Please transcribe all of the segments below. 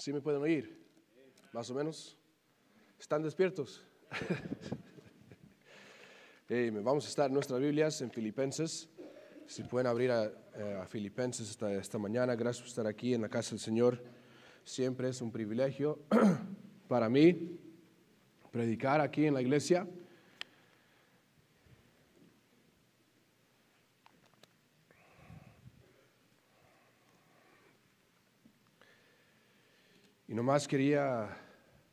¿Sí me pueden oír? ¿Más o menos? ¿Están despiertos? Vamos a estar en nuestras Biblias en Filipenses. Si pueden abrir a Filipenses esta mañana. Gracias por estar aquí en la casa del Señor. Siempre es un privilegio para mí predicar aquí en la iglesia. Y nomás quería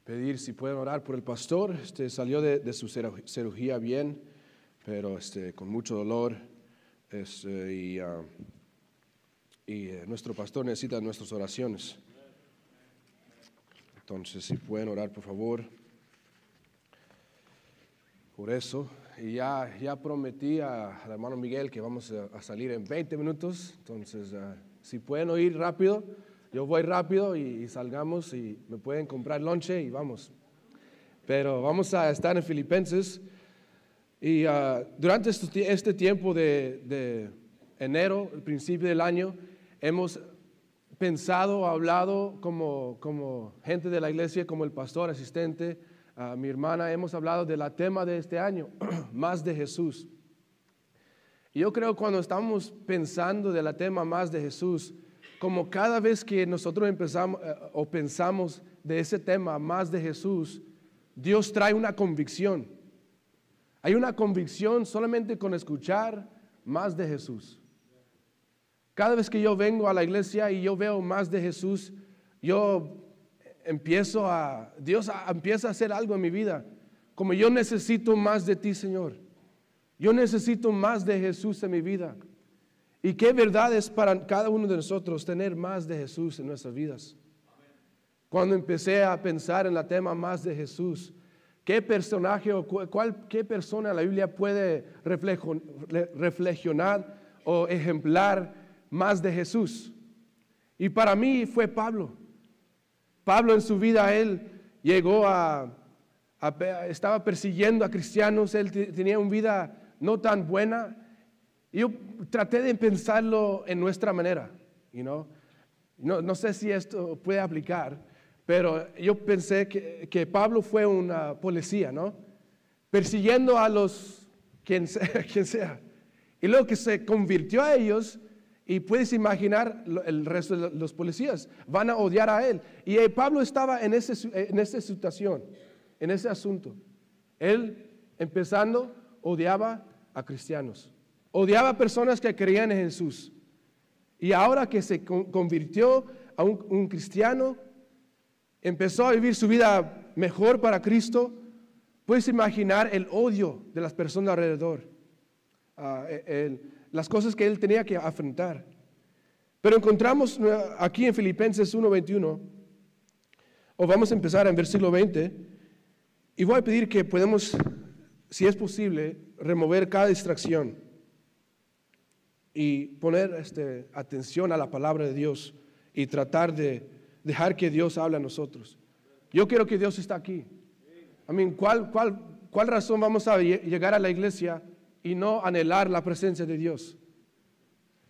pedir si pueden orar por el pastor. Salió de su cirugía bien, pero con mucho dolor. Nuestro pastor necesita nuestras oraciones. Entonces, si pueden orar, por favor, por eso. Y ya prometí al hermano Miguel que vamos a salir en 20 minutos. Entonces, si pueden oír rápido, yo voy rápido y salgamos y me pueden comprar lonche y vamos. Pero vamos a estar en Filipenses. Y durante este tiempo de enero, el principio del año, hemos pensado, hablado como gente de la iglesia, como el pastor, asistente, mi hermana, hemos hablado del tema de este año, más de Jesús. Y yo creo cuando estamos pensando del tema más de Jesús, como cada vez que nosotros pensamos de ese tema más de Jesús, Dios trae una convicción. Hay una convicción solamente con escuchar más de Jesús. Cada vez que yo vengo a la iglesia y yo veo más de Jesús, Dios empieza a hacer algo en mi vida. Como yo necesito más de ti, Señor. Yo necesito más de Jesús en mi vida. Y qué verdad es para cada uno de nosotros tener más de Jesús en nuestras vidas. Cuando empecé a pensar en el tema más de Jesús, ¿qué personaje o qué persona en la Biblia puede reflexionar o ejemplar más de Jesús? Y para mí fue Pablo. Pablo en su vida, él llegó estaba persiguiendo a cristianos, él tenía una vida no tan buena. Y yo traté de pensarlo en nuestra manera, no sé si esto puede aplicar, pero yo pensé que Pablo fue una policía, persiguiendo a quien sea. Y luego que se convirtió a ellos, y puedes imaginar el resto de los policías, van a odiar a él. Y Pablo estaba en esa situación, en ese asunto. Él, empezando, odiaba a cristianos. Odiaba a personas que creían en Jesús. Y ahora que se convirtió a un cristiano, empezó a vivir su vida mejor para Cristo, puedes imaginar el odio de las personas alrededor, las cosas que él tenía que afrontar. Pero encontramos aquí en Filipenses 1:21, o vamos a empezar en versículo 20, y voy a pedir que podamos, si es posible, remover cada distracción y poner atención a la palabra de Dios y tratar de dejar que Dios hable a nosotros. Yo quiero que Dios está aquí. ¿Cuál razón vamos a llegar a la iglesia y no anhelar la presencia de Dios?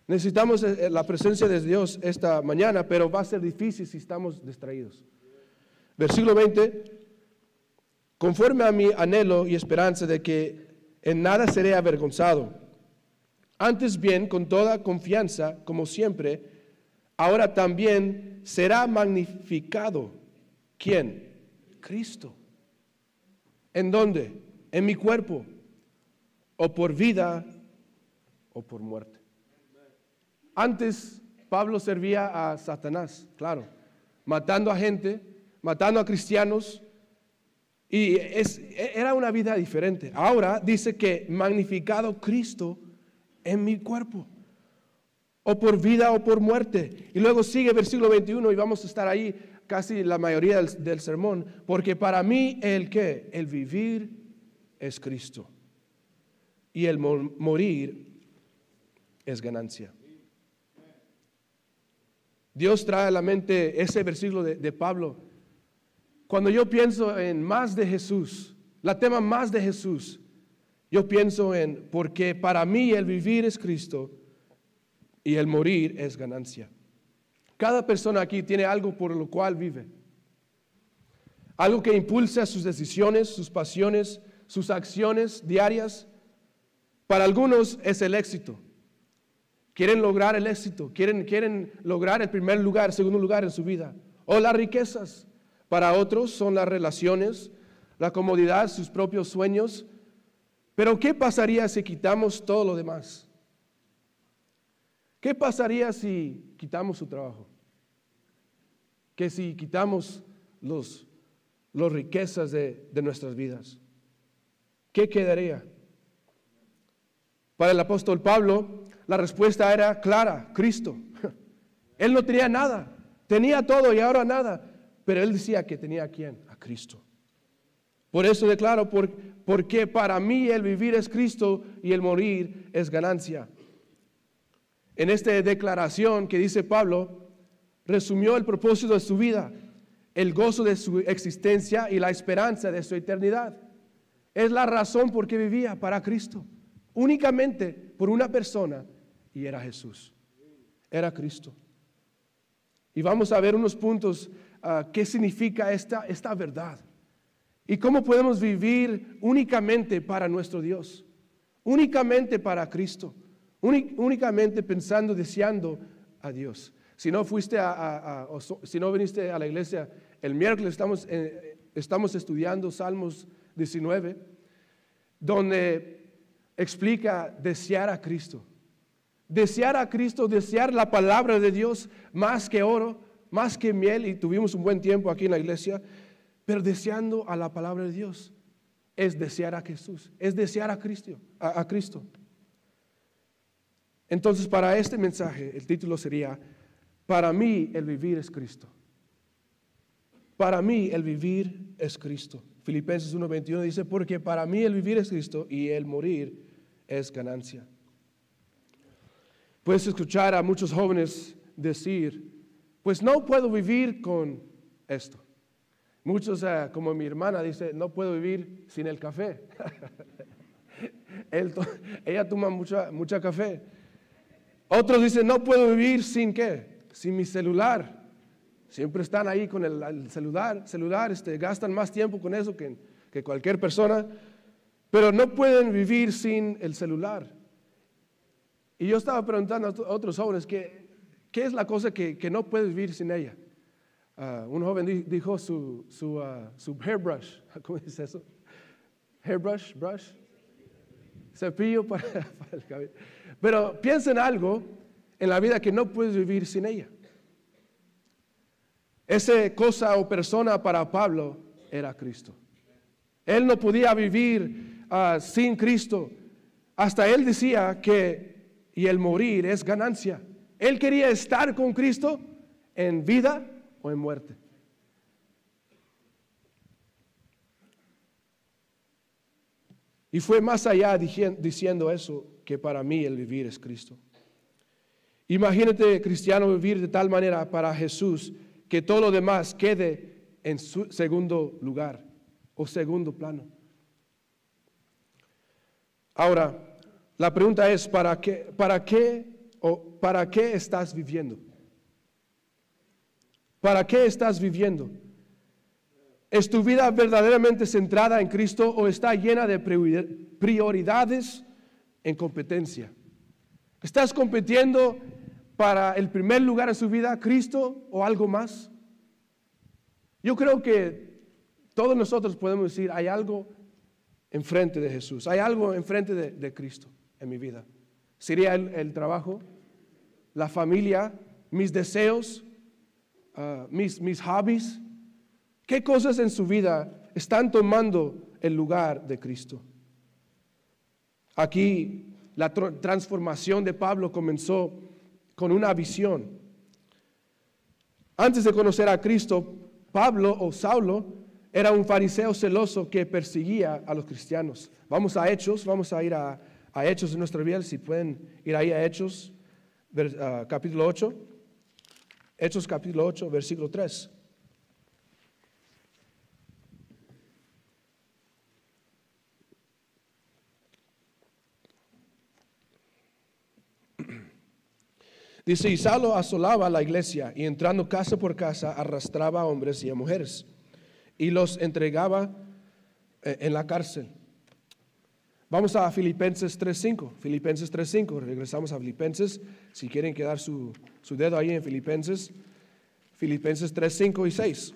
Necesitamos la presencia de Dios esta mañana, pero va a ser difícil si estamos distraídos. Versículo 20, conforme a mi anhelo y esperanza de que en nada seré avergonzado. Antes bien, con toda confianza, como siempre, ahora también será magnificado. ¿Quién? Cristo. ¿En dónde? En mi cuerpo, o por vida, o por muerte. Antes, Pablo servía a Satanás, claro, matando a gente, matando a cristianos, y era una vida diferente. Ahora dice que magnificado Cristo en mi cuerpo, o por vida o por muerte. Y luego sigue versículo 21 y vamos a estar ahí casi la mayoría del sermón, porque para mí el vivir es Cristo y el morir es ganancia. Dios trae a la mente ese versículo de Pablo. Cuando yo pienso en más de Jesús, la tema más de Jesús, yo pienso en, porque para mí el vivir es Cristo y el morir es ganancia. Cada persona aquí tiene algo por lo cual vive. Algo que impulsa sus decisiones, sus pasiones, sus acciones diarias. Para algunos es el éxito. Quieren lograr el éxito, quieren lograr el primer lugar, segundo lugar en su vida. O las riquezas. Para otros son las relaciones, la comodidad, sus propios sueños. Pero ¿qué pasaría si quitamos todo lo demás? ¿Qué pasaría si quitamos su trabajo? ¿Qué si quitamos las riquezas de nuestras vidas? ¿Qué quedaría? Para el apóstol Pablo, la respuesta era clara: Cristo. Él no tenía nada, tenía todo y ahora nada, pero él decía que tenía ¿a quién? A Cristo. Por eso declaro, porque para mí el vivir es Cristo y el morir es ganancia. En esta declaración que dice Pablo, resumió el propósito de su vida, el gozo de su existencia y la esperanza de su eternidad. Es la razón por qué vivía, para Cristo, únicamente por una persona, y era Jesús, era Cristo. Y vamos a ver unos puntos, qué significa esta verdad y cómo podemos vivir únicamente para nuestro Dios, únicamente para Cristo, únicamente pensando, deseando a Dios. Si no fuiste si no viniste a la iglesia el miércoles, estamos estudiando Salmos 19, donde explica desear a Cristo. Desear a Cristo, desear la palabra de Dios más que oro, más que miel, y tuvimos un buen tiempo aquí en la iglesia, pero deseando a la palabra de Dios es desear a Jesús, es desear a Cristo. Entonces, para este mensaje, el título sería: para mí el vivir es Cristo. Para mí el vivir es Cristo. Filipenses 1:21 dice: porque para mí el vivir es Cristo y el morir es ganancia. Puedes escuchar a muchos jóvenes decir: pues no puedo vivir con esto. Muchos, como mi hermana, dice: no puedo vivir sin el café. Ella toma mucha café. Otros dicen: no puedo vivir sin ¿qué? Sin mi celular. Siempre están ahí con el celular, gastan más tiempo con eso que cualquier persona, pero no pueden vivir sin el celular. Y yo estaba preguntando a otros jóvenes ¿qué es la cosa que no puedes vivir sin ella? Un joven dijo su hairbrush. ¿Cómo dice eso? Hairbrush, brush, cepillo para el cabello. Pero piensa en algo en la vida que no puedes vivir sin ella. Esa cosa o persona para Pablo era Cristo. Él no podía vivir sin Cristo. Hasta él decía y el morir es ganancia. Él quería estar con Cristo en vida o en muerte. Y fue más allá diciendo eso, que para mí el vivir es Cristo. Imagínate, cristiano, vivir de tal manera para Jesús que todo lo demás quede en su segundo lugar o segundo plano. Ahora, la pregunta es: ¿para qué estás viviendo? ¿Para qué estás viviendo? ¿Es tu vida verdaderamente centrada en Cristo o está llena de prioridades en competencia? ¿Estás compitiendo para el primer lugar en su vida, Cristo o algo más? Yo creo que todos nosotros podemos decir: hay algo enfrente de Jesús, hay algo enfrente de Cristo en mi vida. ¿Sería el trabajo, la familia, mis deseos, mis hobbies? ¿Qué cosas en su vida están tomando el lugar de Cristo? Aquí la transformación de Pablo comenzó con una visión. Antes de conocer a Cristo, Pablo o Saulo era un fariseo celoso que perseguía a los cristianos. Vamos a Hechos, vamos a ir a Hechos de nuestra Biblia, si pueden ir ahí a Hechos, capítulo 8. Hechos capítulo 8, versículo 3. Dice, y Saulo asolaba la iglesia y entrando casa por casa arrastraba a hombres y a mujeres y los entregaba en la cárcel. Vamos a Filipenses 3:5. Filipenses 3:5. Regresamos a Filipenses. Si quieren quedar su dedo ahí en Filipenses. Filipenses 3:5 y 6.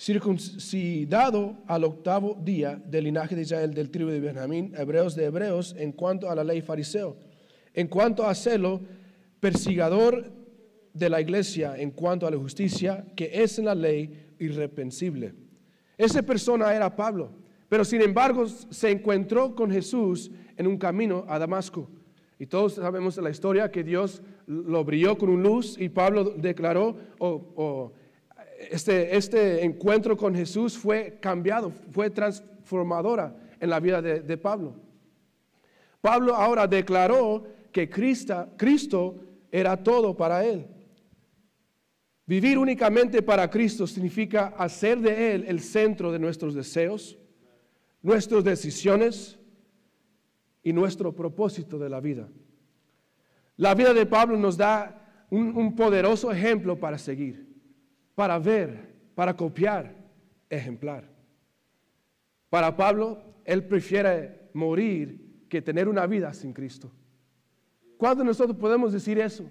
Circuncidado al 8º día del linaje de Israel, del tribu de Benjamín, hebreos de hebreos, en cuanto a la ley fariseo, en cuanto a celo, perseguidor de la iglesia, en cuanto a la justicia que es en la ley, irreprensible. Esa persona era Pablo, pero sin embargo se encontró con Jesús en un camino a Damasco. Y todos sabemos la historia que Dios lo brilló con una luz y Pablo declaró, este encuentro con Jesús fue cambiado, fue transformadora en la vida de Pablo. Pablo ahora declaró que Cristo era todo para él. Vivir únicamente para Cristo significa hacer de Él el centro de nuestros deseos, nuestras decisiones y nuestro propósito de la vida. La vida de Pablo nos da un poderoso ejemplo para seguir, para ver, para copiar, ejemplar. Para Pablo, él prefiere morir que tener una vida sin Cristo. ¿Cuándo nosotros podemos decir eso?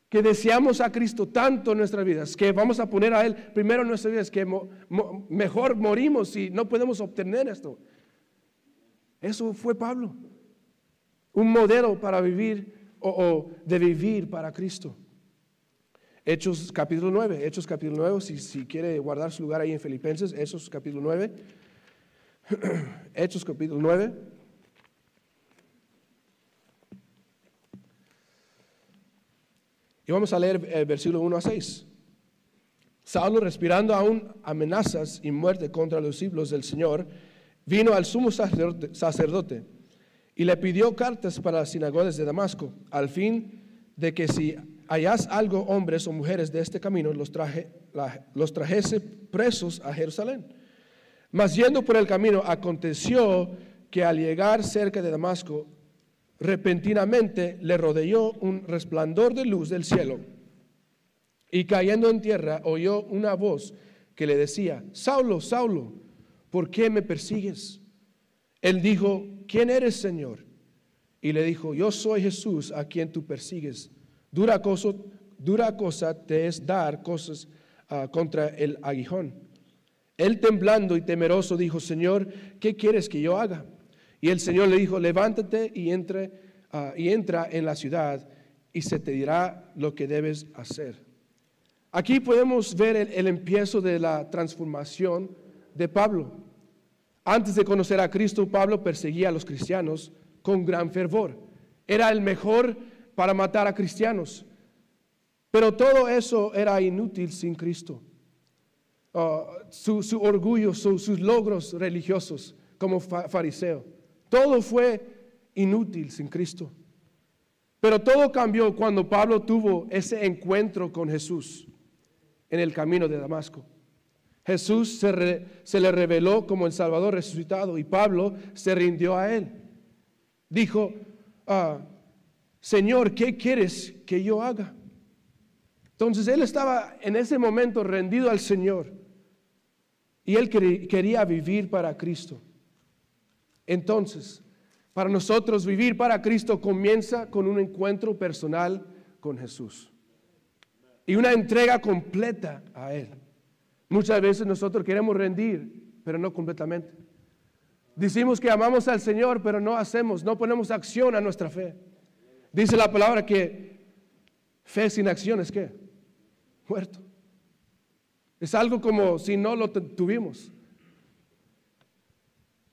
Que deseamos a Cristo tanto en nuestras vidas, que vamos a poner a Él primero en nuestras vidas, que mejor morimos si no podemos obtener esto. Eso fue Pablo. Un modelo para vivir o de vivir para Cristo. Hechos capítulo 9, si quiere guardar su lugar ahí en Filipenses, Hechos capítulo 9. Hechos capítulo 9. Y vamos a leer el versículo 1 a 6. Saulo, respirando aún amenazas y muerte contra los discípulos del Señor, vino al sumo sacerdote y le pidió cartas para las sinagogas de Damasco, al fin de que si hallas algo, hombres o mujeres de este camino, los trajese presos a Jerusalén. Mas yendo por el camino, aconteció que al llegar cerca de Damasco, repentinamente le rodeó un resplandor de luz del cielo, y cayendo en tierra oyó una voz que le decía: Saulo, Saulo, ¿por qué me persigues? Él dijo: ¿quién eres, Señor? Y le dijo: yo soy Jesús a quien tú persigues. Dura cosa te es dar cosas contra el aguijón. Él, temblando y temeroso, dijo: Señor, ¿qué quieres que yo haga? Y el Señor le dijo: levántate y entra en la ciudad, y se te dirá lo que debes hacer. Aquí podemos ver el empiezo de la transformación de Pablo. Antes de conocer a Cristo, Pablo perseguía a los cristianos con gran fervor. Era el mejor para matar a cristianos. Pero todo eso era inútil sin Cristo. Su orgullo, sus logros religiosos como fariseo. Todo fue inútil sin Cristo. Pero todo cambió cuando Pablo tuvo ese encuentro con Jesús en el camino de Damasco. Jesús se le reveló como el Salvador resucitado y Pablo se rindió a Él. Dijo: Señor, ¿qué quieres que yo haga? Entonces él estaba en ese momento rendido al Señor y él quería vivir para Cristo. Entonces, para nosotros vivir para Cristo comienza con un encuentro personal con Jesús y una entrega completa a Él. Muchas veces nosotros queremos rendir, pero no completamente. Decimos que amamos al Señor, pero no ponemos acción a nuestra fe. Dice la palabra que fe sin acción es ¿qué? Muerto. Es algo como si no lo tuvimos.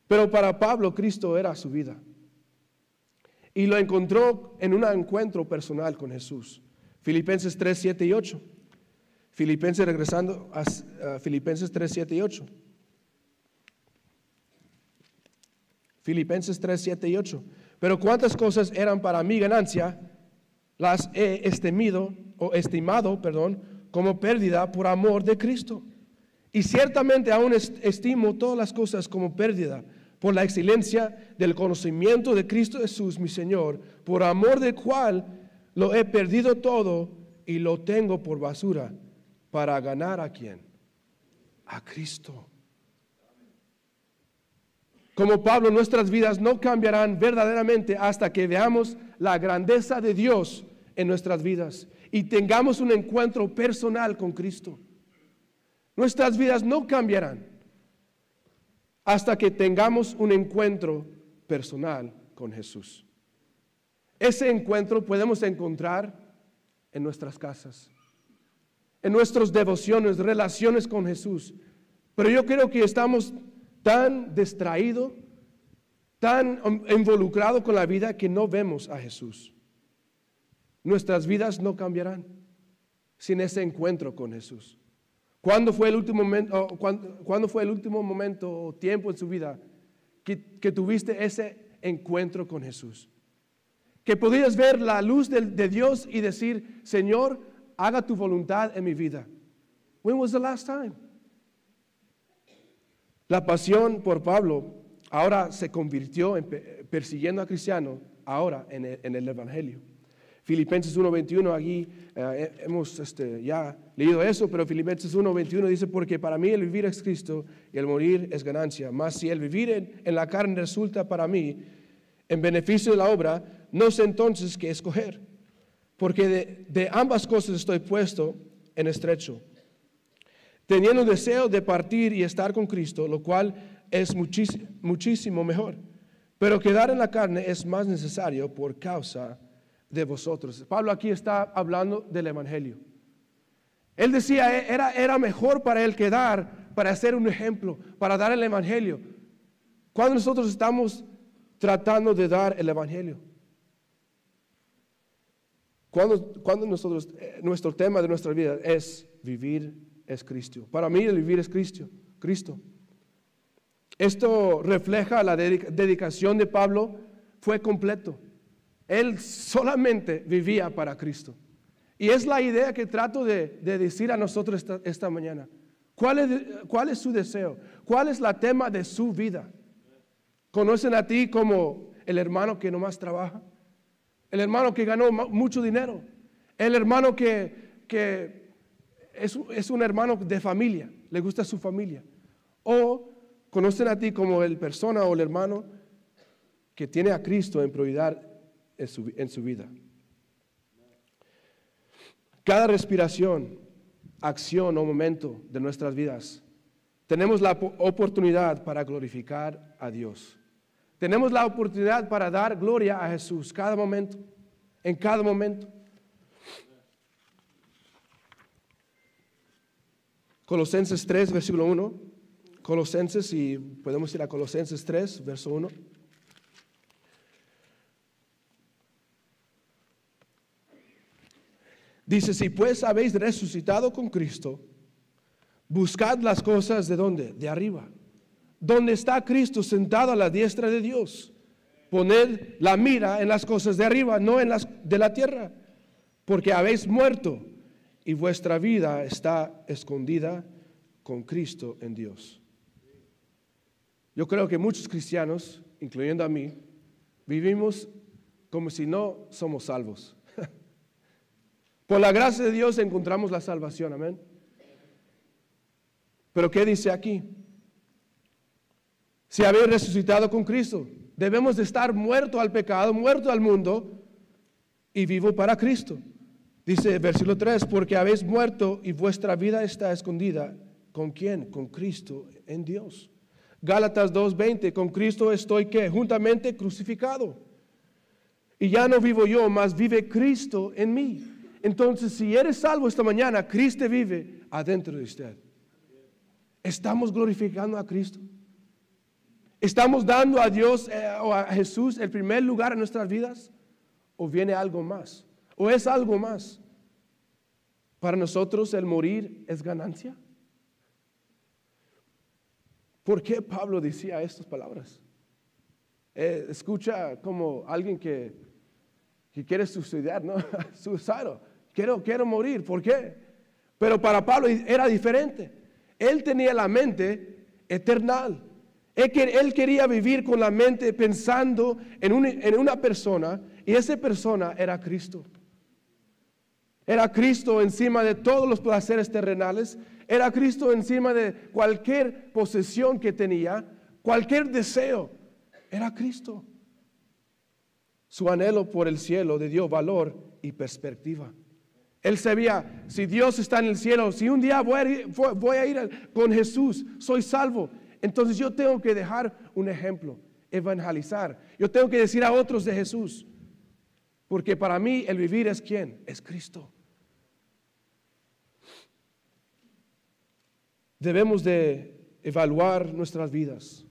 Pero para Pablo, Cristo era su vida. Y lo encontró en un encuentro personal con Jesús. Filipenses 3, 7 y 8. Regresando a Filipenses 3, 7 y 8. Filipenses 3, 7 y 8. Pero cuántas cosas eran para mi ganancia, las he estimado, como pérdida por amor de Cristo. Y ciertamente aún estimo todas las cosas como pérdida por la excelencia del conocimiento de Cristo Jesús, mi Señor, por amor del cual lo he perdido todo y lo tengo por basura, para ganar ¿a quién? A Cristo. Como Pablo, nuestras vidas no cambiarán verdaderamente hasta que veamos la grandeza de Dios en nuestras vidas y tengamos un encuentro personal con Cristo. Nuestras vidas no cambiarán hasta que tengamos un encuentro personal con Jesús. Ese encuentro podemos encontrar en nuestras casas, en nuestras devociones, relaciones con Jesús. Pero yo creo que estamos tan distraídos, tan involucrados con la vida que no vemos a Jesús. Nuestras vidas no cambiarán sin ese encuentro con Jesús. ¿Cuándo fue el último momento o tiempo en su vida que tuviste ese encuentro con Jesús? Que podías ver la luz de Dios y decir, Señor, haga tu voluntad en mi vida. When was the last time? La pasión por Pablo ahora se convirtió en persiguiendo a cristianos, ahora en el Evangelio. Filipenses 1:21, aquí hemos ya leído eso, pero Filipenses 1:21 dice, porque para mí el vivir es Cristo y el morir es ganancia. Mas si el vivir en la carne resulta para mí en beneficio de la obra, no sé entonces qué escoger, porque de ambas cosas estoy puesto en estrecho, teniendo deseo de partir y estar con Cristo, lo cual es muchísimo mejor, pero quedar en la carne es más necesario por causa de vosotros. Pablo aquí está hablando del Evangelio. Él decía, era mejor para él quedar, para hacer un ejemplo, para dar el Evangelio. Cuando nosotros estamos tratando de dar el Evangelio, cuando nosotros, nuestro tema de nuestra vida es vivir es Cristo. Para mí el vivir es Cristo. Esto refleja la dedicación de Pablo, fue completo. Él solamente vivía para Cristo. Y es la idea que trato de decir a nosotros esta mañana. ¿Cuál es su deseo? ¿Cuál es la tema de su vida? ¿Conocen a ti como el hermano que nomás trabaja? El hermano que ganó mucho dinero. El hermano que es un hermano de familia, le gusta su familia. O conocen a ti como el persona o el hermano que tiene a Cristo en prioridad en su vida. Cada respiración, acción o momento de nuestras vidas, tenemos la oportunidad para glorificar a Dios. Tenemos la oportunidad para dar gloria a Jesús cada momento, en cada momento. Colosenses 3, versículo 1. Colosenses, y podemos ir a Colosenses 3, verso 1. Dice, si pues habéis resucitado con Cristo, buscad las cosas ¿de dónde? De arriba. Donde está Cristo sentado a la diestra de Dios. Poned la mira en las cosas de arriba, no en las de la tierra. Porque habéis muerto y vuestra vida está escondida con Cristo en Dios. Yo creo que muchos cristianos, incluyendo a mí, vivimos como si no somos salvos. Por la gracia de Dios encontramos la salvación, amén. Pero ¿qué dice aquí? Si habéis resucitado con Cristo, debemos de estar muertos al pecado, muertos al mundo y vivo para Cristo. Dice versículo 3, porque habéis muerto y vuestra vida está escondida. ¿Con quién? Con Cristo en Dios. Gálatas 2:20, con Cristo estoy ¿qué? Juntamente crucificado. Y ya no vivo yo, mas vive Cristo en mí. Entonces, si eres salvo esta mañana, Cristo vive adentro de usted. ¿Estamos glorificando a Cristo? ¿Estamos dando a Dios o a Jesús el primer lugar en nuestras vidas? ¿O viene algo más? ¿O es algo más? Para nosotros el morir es ganancia. ¿Por qué Pablo decía estas palabras? Escucha como alguien que quiere suicidar, ¿no? Suicidal. Quiero morir. ¿Por qué? Pero para Pablo era diferente. Él tenía la mente eterna. Él quería vivir con la mente pensando en una persona, y esa persona era Cristo. Era Cristo encima de todos los placeres terrenales. Era Cristo encima de cualquier posesión que tenía, cualquier deseo. Era Cristo. Su anhelo por el cielo le dio valor y perspectiva. Él sabía, si Dios está en el cielo, si un día voy a ir con Jesús, soy salvo. Entonces yo tengo que dejar un ejemplo, evangelizar. Yo tengo que decir a otros de Jesús. Porque para mí el vivir es ¿quién? Es Cristo. Debemos de evaluar nuestras vidas.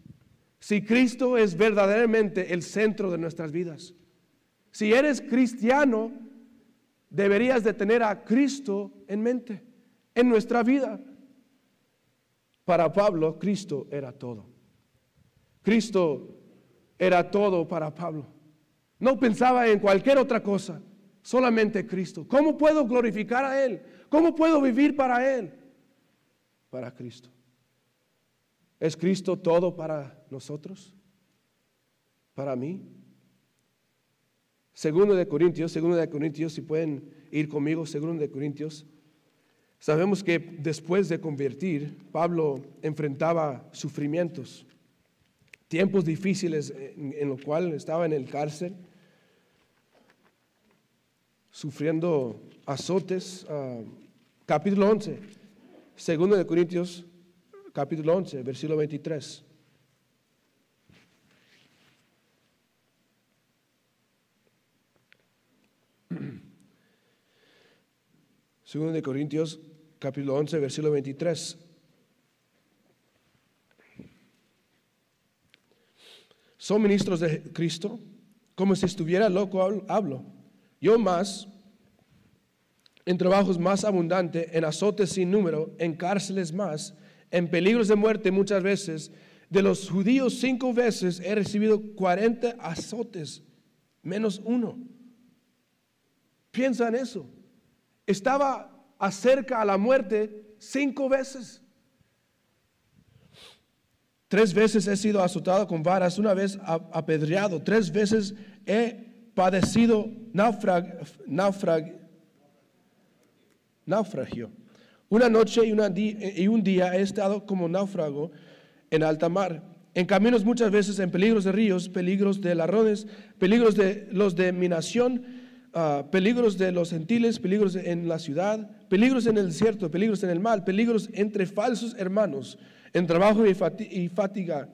Si Cristo es verdaderamente el centro de nuestras vidas. Si eres cristiano, deberías de tener a Cristo en mente, en nuestra vida. Para Pablo, Cristo era todo. Cristo era todo para Pablo. No pensaba en cualquier otra cosa, solamente Cristo. ¿Cómo puedo glorificar a Él? ¿Cómo puedo vivir para Él? Para Cristo. ¿Es Cristo todo para nosotros? ¿Para mí? Segundo de Corintios, si pueden ir conmigo, segundo de Corintios. Sabemos que después de convertir, Pablo enfrentaba sufrimientos, tiempos difíciles en los cuales estaba en el cárcel, sufriendo azotes. Capítulo 11, segundo de Corintios, capítulo 11, versículo 23. Segundo de Corintios, capítulo 11, versículo 23. ¿Son ministros de Cristo? Como si estuviera loco hablo. Yo más, en trabajos más abundantes, en azotes sin número, en cárceles más, en peligros de muerte muchas veces. De los judíos 5 veces he recibido 40 azotes, menos uno. Piensa en eso. Estaba acerca a la muerte 5 veces. 3 veces he sido azotado con varas, una vez apedreado, 3 veces he padecido naufragio. Una noche y un día he estado como náufrago en alta mar. En caminos muchas veces, en peligros de ríos, peligros de ladrones, peligros de los de mi nación, peligros de los gentiles, peligros en la ciudad, peligros en el desierto, peligros en el mar, peligros entre falsos hermanos, en trabajo y fatiga,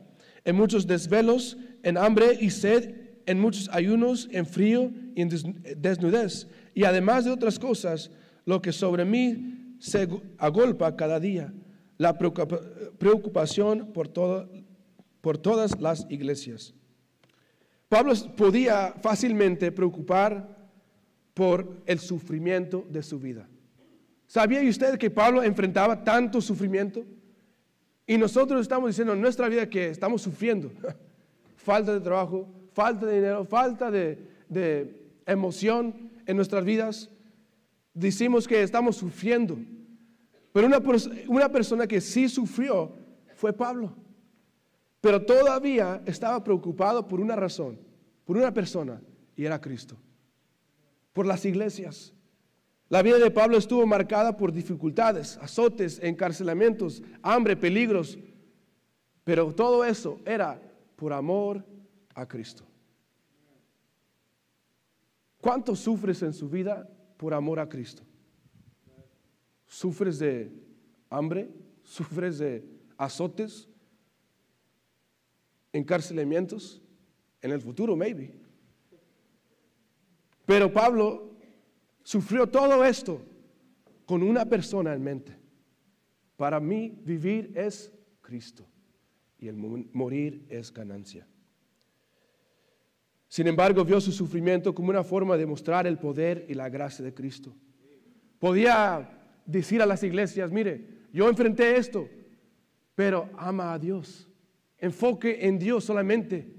en muchos desvelos, en hambre y sed, en muchos ayunos, en frío y en desnudez. Y además de otras cosas, lo que sobre mí se agolpa cada día, la preocupación por todas las iglesias. Pablo podía fácilmente preocupar por el sufrimiento de su vida. ¿Sabía usted que Pablo enfrentaba tanto sufrimiento? Y nosotros estamos diciendo en nuestra vida que estamos sufriendo. Falta de trabajo, falta de dinero, falta de emoción en nuestras vidas. Decimos que estamos sufriendo. Pero una persona que sí sufrió fue Pablo. Pero todavía estaba preocupado por una razón, por una persona, y era Cristo. Por las iglesias. La vida de Pablo estuvo marcada por dificultades, azotes, encarcelamientos, hambre, peligros. Pero todo eso era por amor a Cristo. ¿Cuánto sufres en su vida por amor a Cristo? ¿Sufres de hambre? ¿Sufres de azotes? ¿Encarcelamientos? En el futuro, maybe. Pero Pablo sufrió todo esto con una persona en mente. Para mí vivir es Cristo y el morir es ganancia. Sin embargo, vio su sufrimiento como una forma de mostrar el poder y la gracia de Cristo. Podía decir a las iglesias, mire, yo enfrenté esto, pero ama a Dios. Enfoque en Dios solamente.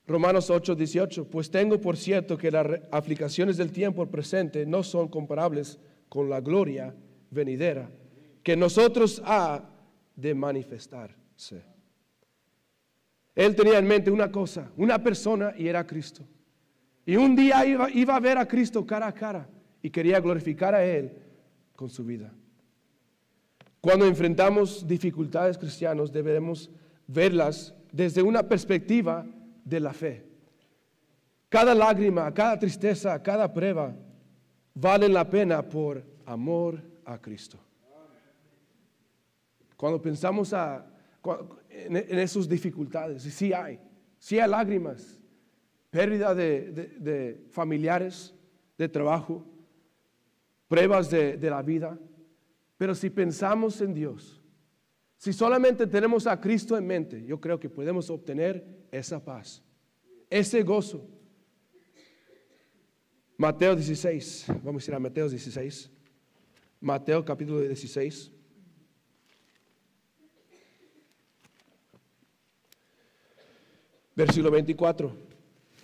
Romanos 8:18, pues tengo por cierto que las aflicciones del tiempo presente no son comparables con la gloria venidera que nosotros ha de manifestarse. Él tenía en mente una cosa, una persona, y era Cristo. Y un día iba a ver a Cristo cara a cara y quería glorificar a Él con su vida. Cuando enfrentamos dificultades cristianas, debemos verlas desde una perspectiva de la fe. Cada lágrima, cada tristeza, cada prueba vale la pena por amor a Cristo. Cuando pensamos en esas dificultades, y sí hay lágrimas, pérdida de familiares, de trabajo, pruebas de la vida. Pero si pensamos en Dios, si solamente tenemos a Cristo en mente, yo creo que podemos obtener esa paz, ese gozo. Mateo 16, vamos a ir a Mateo 16, Mateo capítulo 16. Versículo 24.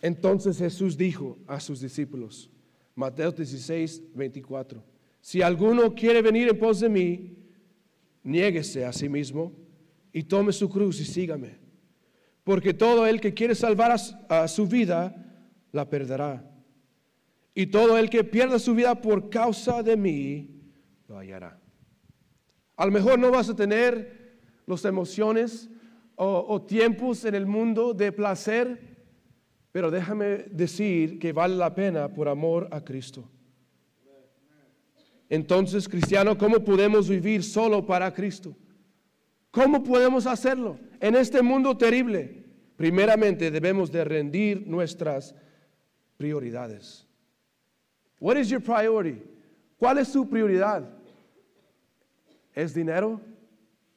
Entonces Jesús dijo a sus discípulos, Mateo 16, 24, si alguno quiere venir en pos de mí, niéguese a sí mismo y tome su cruz y sígame. Porque todo el que quiere salvar a su vida, la perderá. Y todo el que pierda su vida por causa de mí, lo hallará. A lo mejor no vas a tener las emociones o tiempos en el mundo de placer, pero déjame decir que vale la pena por amor a Cristo. Entonces, cristiano, ¿cómo podemos vivir solo para Cristo? ¿Cómo podemos hacerlo en este mundo terrible? Primeramente, debemos de rendir nuestras prioridades. What is your priority? ¿Cuál es su prioridad? ¿Es dinero?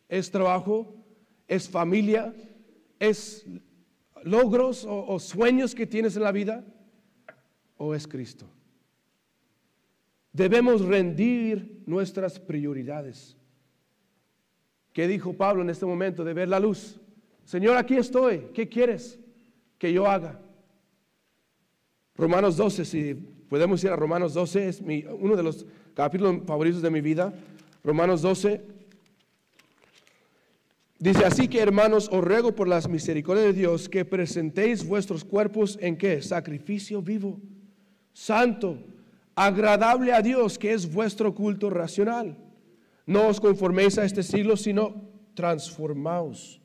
¿Es trabajo? ¿Es familia? ¿Es logros o sueños que tienes en la vida? ¿O es Cristo? Debemos rendir nuestras prioridades. ¿Qué dijo Pablo en este momento de ver la luz? Señor, aquí estoy. ¿Qué quieres que yo haga? Romanos 12, si podemos ir a Romanos 12, es uno de los capítulos favoritos de mi vida. Romanos 12. Dice, así que hermanos, os ruego por las misericordias de Dios que presentéis vuestros cuerpos en ¿qué? Sacrificio vivo, santo, agradable a Dios, que es vuestro culto racional. No os conforméis a este siglo, sino transformaos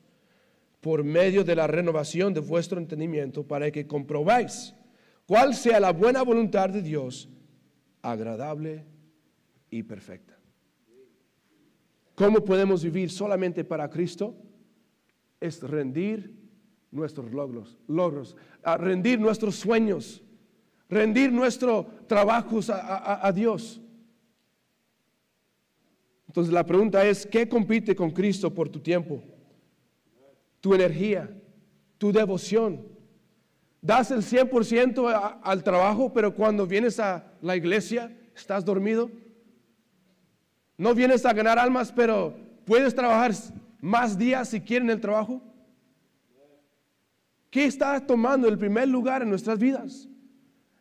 por medio de la renovación de vuestro entendimiento, para que comprobáis cuál sea la buena voluntad de Dios, agradable y perfecta. ¿Cómo podemos vivir solamente para Cristo? Es rendir nuestros logros, rendir nuestros sueños, rendir nuestros trabajos a Dios. Entonces la pregunta es, ¿qué compite con Cristo por tu tiempo? Tu energía, tu devoción. Das el 100% al trabajo, pero cuando vienes a la iglesia, ¿estás dormido? No vienes a ganar almas, pero puedes trabajar más días si quieren el trabajo. ¿Qué está tomando el primer lugar en nuestras vidas?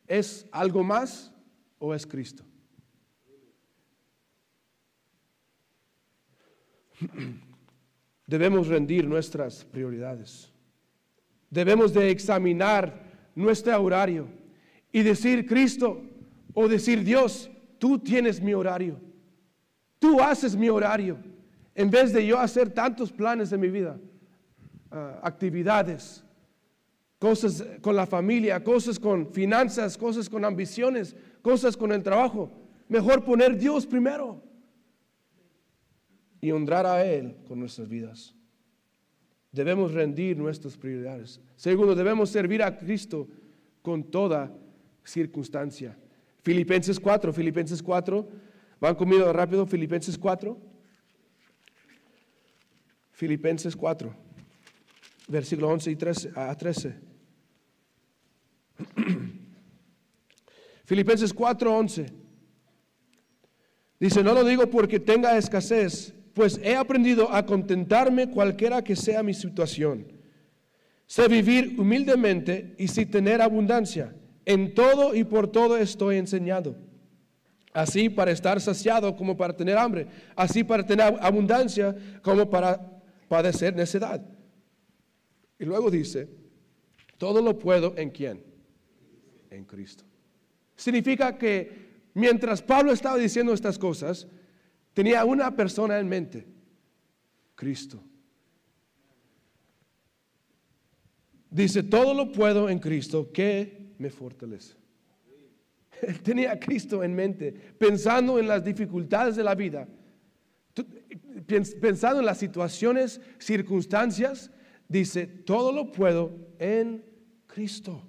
¿Es algo más o es Cristo? Debemos rendir nuestras prioridades. Debemos de examinar nuestro horario y decir, Cristo, o decir, Dios, tú tienes mi horario. Tú haces mi horario. En vez de yo hacer tantos planes en mi vida, actividades, cosas con la familia, cosas con finanzas, cosas con ambiciones, cosas con el trabajo. Mejor poner Dios primero y honrar a Él con nuestras vidas. Debemos rendir nuestras prioridades. Segundo, debemos servir a Cristo con toda circunstancia. Filipenses 4, van conmigo rápido, Filipenses 4. Filipenses 4, versículo 11 y 13. Filipenses 4, 11. Dice, no lo digo porque tenga escasez, pues he aprendido a contentarme cualquiera que sea mi situación. Sé vivir humildemente y sin tener abundancia. En todo y por todo estoy enseñado. así para estar saciado como para tener hambre, así para tener abundancia como para padecer necedad. Y luego dice, todo lo puedo ¿en quién? En Cristo. Significa que mientras Pablo estaba diciendo estas cosas, tenía una persona en mente, Cristo. Dice, todo lo puedo en Cristo que me fortalece. Él tenía a Cristo en mente, pensando en las dificultades de la vida, pensando en las situaciones, circunstancias, dice, todo lo puedo en Cristo.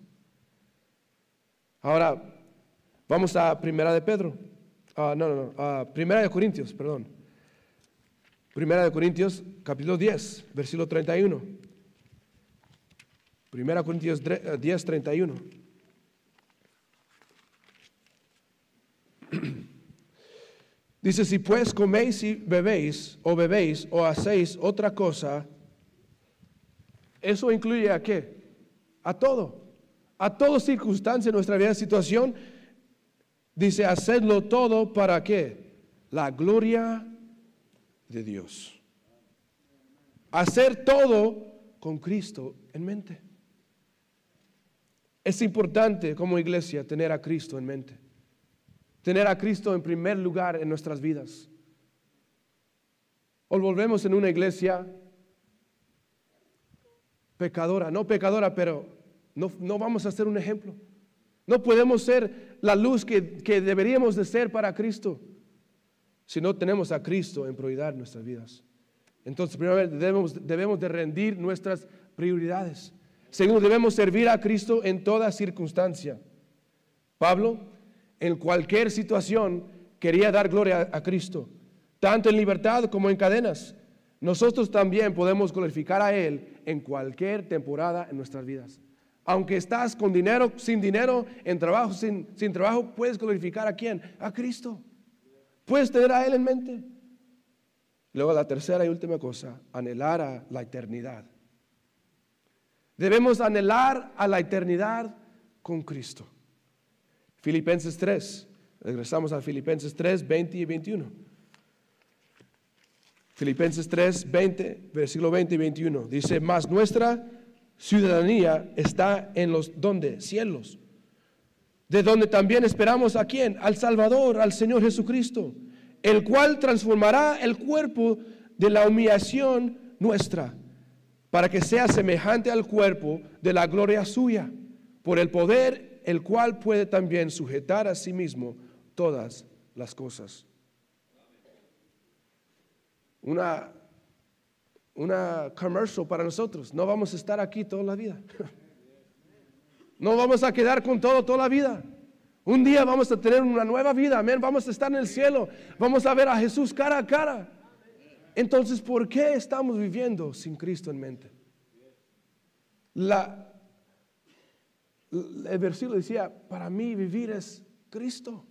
Ahora, vamos a Primera de Pedro. Primera de Corintios, perdón. Primera de Corintios, capítulo 10, versículo 31. Primera Corintios 10, 31. Dice, si pues coméis y bebéis o hacéis otra cosa, eso incluye ¿a qué? A todo. A toda circunstancia en nuestra vida, situación. Dice, hacedlo todo ¿para qué? La gloria de Dios. Hacer todo con Cristo en mente. Es importante como iglesia tener a Cristo en mente. Tener a Cristo en primer lugar en nuestras vidas. O volvemos en una iglesia pecadora, no pecadora, pero no vamos a ser un ejemplo. No podemos ser la luz que deberíamos de ser para Cristo si no tenemos a Cristo en prioridad en nuestras vidas. Entonces, primero debemos de rendir nuestras prioridades. Segundo, debemos servir a Cristo en toda circunstancia. Pablo, en cualquier situación, quería dar gloria a Cristo, tanto en libertad como en cadenas. Nosotros también podemos glorificar a Él en cualquier temporada en nuestras vidas. Aunque estás con dinero, sin dinero, en trabajo, sin trabajo, puedes glorificar ¿a quién? A Cristo. Puedes tener a Él en mente. Luego la tercera y última cosa, anhelar a la eternidad. Debemos anhelar a la eternidad con Cristo. Filipenses 3, regresamos a Filipenses 3, 20 y 21. Filipenses 3, 20, versículo 20 y 21. Dice, mas nuestra ciudadanía está en los, ¿dónde? Cielos. De donde también esperamos ¿a quién? Al Salvador, al Señor Jesucristo, el cual transformará el cuerpo de la humillación nuestra, para que sea semejante al cuerpo de la gloria suya, por el poder el cual puede también sujetar a sí mismo todas las cosas. Una comercial para nosotros. No vamos a estar aquí toda la vida. No vamos a quedar con todo toda la vida. Un día vamos a tener una nueva vida, amén. Vamos a estar en el cielo. Vamos a ver a Jesús cara a cara. Entonces, ¿por qué estamos viviendo sin Cristo en mente? El versículo decía, para mí vivir es Cristo.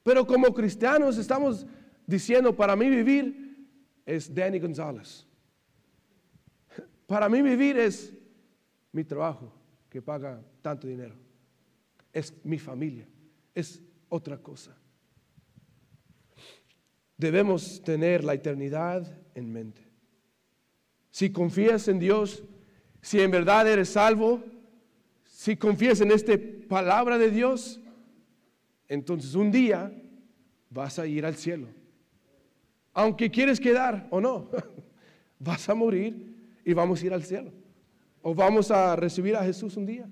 Pero como cristianos estamos diciendo, para mí vivir es Danny González. Para mí vivir es mi trabajo que paga tanto dinero. Es mi familia. Es otra cosa. Debemos tener la eternidad en mente. Si confías en Dios, si en verdad eres salvo, si confías en esta palabra de Dios, entonces un día vas a ir al cielo. Aunque quieres quedar o no, vas a morir y vamos a ir al cielo. O vamos a recibir a Jesús un día.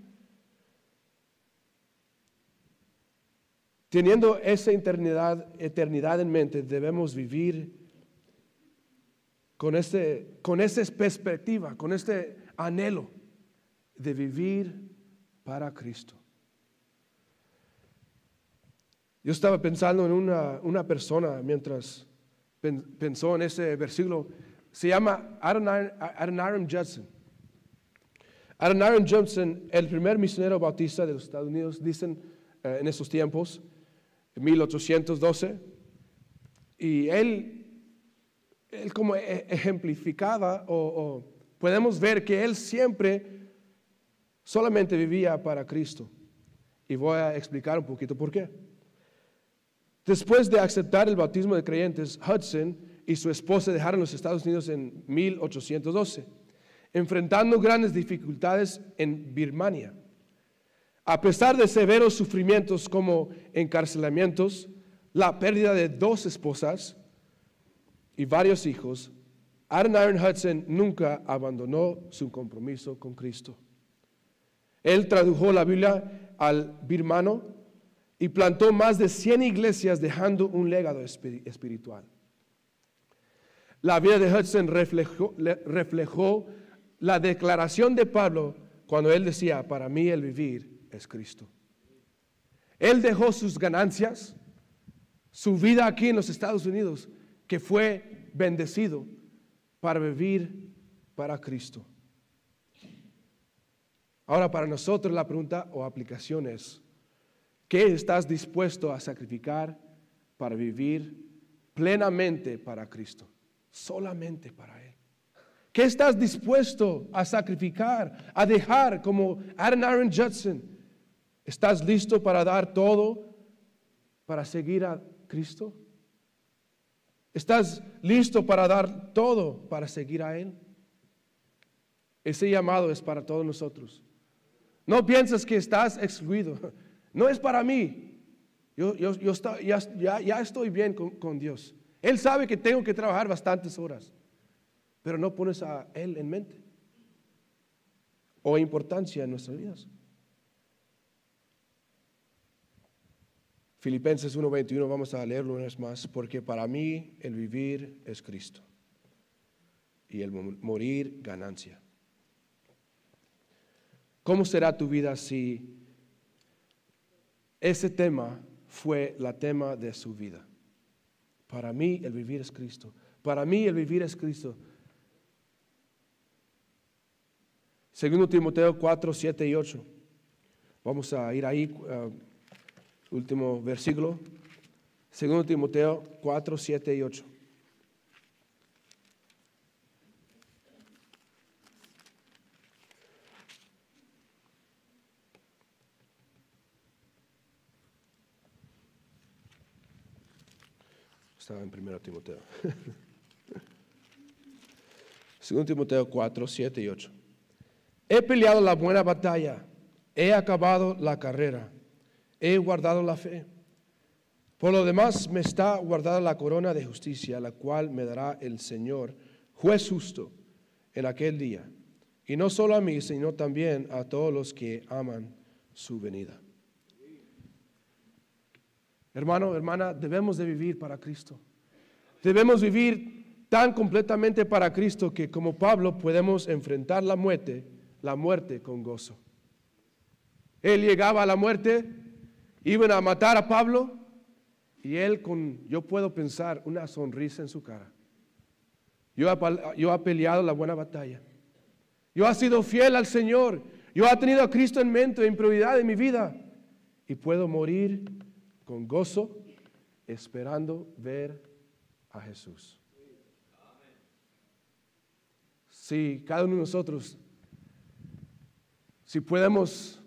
Teniendo esa eternidad en mente, debemos vivir con esa perspectiva, con este anhelo de vivir para Cristo. Yo estaba pensando en una persona mientras pensó en ese versículo. Se llama Adoniram Judson. Adoniram Judson, el primer misionero bautista de los Estados Unidos, dicen en esos tiempos, en 1812, y él como ejemplificaba o podemos ver que él siempre solamente vivía para Cristo. Y voy a explicar un poquito por qué. Después de aceptar el bautismo de creyentes, Hudson y su esposa dejaron los Estados Unidos en 1812, enfrentando grandes dificultades en Birmania. A pesar de severos sufrimientos como encarcelamientos, la pérdida de 2 esposas y varios hijos, Adoniram Hudson nunca abandonó su compromiso con Cristo. Él tradujo la Biblia al birmano y plantó más de 100 iglesias, dejando un legado espiritual. La vida de Hudson reflejó la declaración de Pablo cuando él decía: para mí el vivir es Cristo. Él dejó sus ganancias, su vida aquí en los Estados Unidos, que fue bendecido, para vivir para Cristo. Ahora, para nosotros la pregunta o aplicación es: ¿qué estás dispuesto a sacrificar para vivir plenamente para Cristo? Solamente para Él. ¿Qué estás dispuesto a sacrificar, a dejar como Adoniram Judson? ¿Estás listo para dar todo para seguir a Cristo? ¿Estás listo para dar todo para seguir a Él? Ese llamado es para todos nosotros. No pienses que estás excluido. No es para mí. Ya estoy bien con Dios. Él sabe que tengo que trabajar bastantes horas, pero no pones a Él en mente o importancia en nuestras vidas. Filipenses 1:21, vamos a leerlo una vez más. Porque para mí el vivir es Cristo y el morir ganancia. ¿Cómo será tu vida si ese tema fue el tema de su vida? Para mí el vivir es Cristo. Para mí el vivir es Cristo. 2 Timoteo 4, 7 y 8. Vamos a ir ahí, último versículo. 2 Timoteo 4, 7 y 8. Estaba en 1 Timoteo. 2 Timoteo 4, 7 y 8. He peleado la buena batalla, he acabado la carrera, he guardado la fe. Por lo demás me está guardada la corona de justicia, la cual me dará el Señor, juez justo, en aquel día. Y no solo a mí, sino también a todos los que aman su venida. Hermano, hermana, debemos de vivir para Cristo. Debemos vivir tan completamente para Cristo que, como Pablo, podemos enfrentar la muerte con gozo. Él llegaba a la muerte, iban a matar a Pablo, y él yo puedo pensar, una sonrisa en su cara. Yo he peleado la buena batalla. Yo he sido fiel al Señor. Yo he tenido a Cristo en mente, en prioridad en mi vida. Y puedo morir con gozo, esperando ver a Jesús. Si cada uno de nosotros, si podemos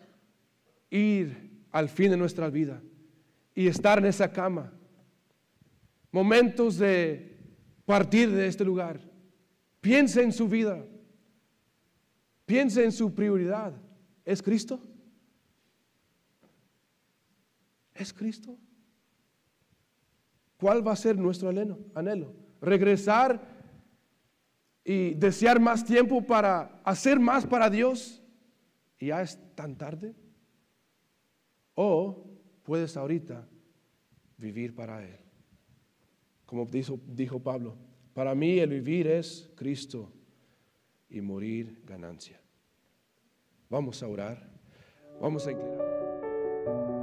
ir al fin de nuestra vida y estar en esa cama, momentos de partir de este lugar, piense en su vida, piense en su prioridad. ¿Es Cristo? ¿Es Cristo? ¿Cuál va a ser nuestro anhelo? ¿Regresar y desear más tiempo para hacer más para Dios y ya es tan tarde? ¿O puedes ahorita vivir para Él? Como dijo Pablo, para mí el vivir es Cristo y morir ganancia. Vamos a orar, vamos a inclinar.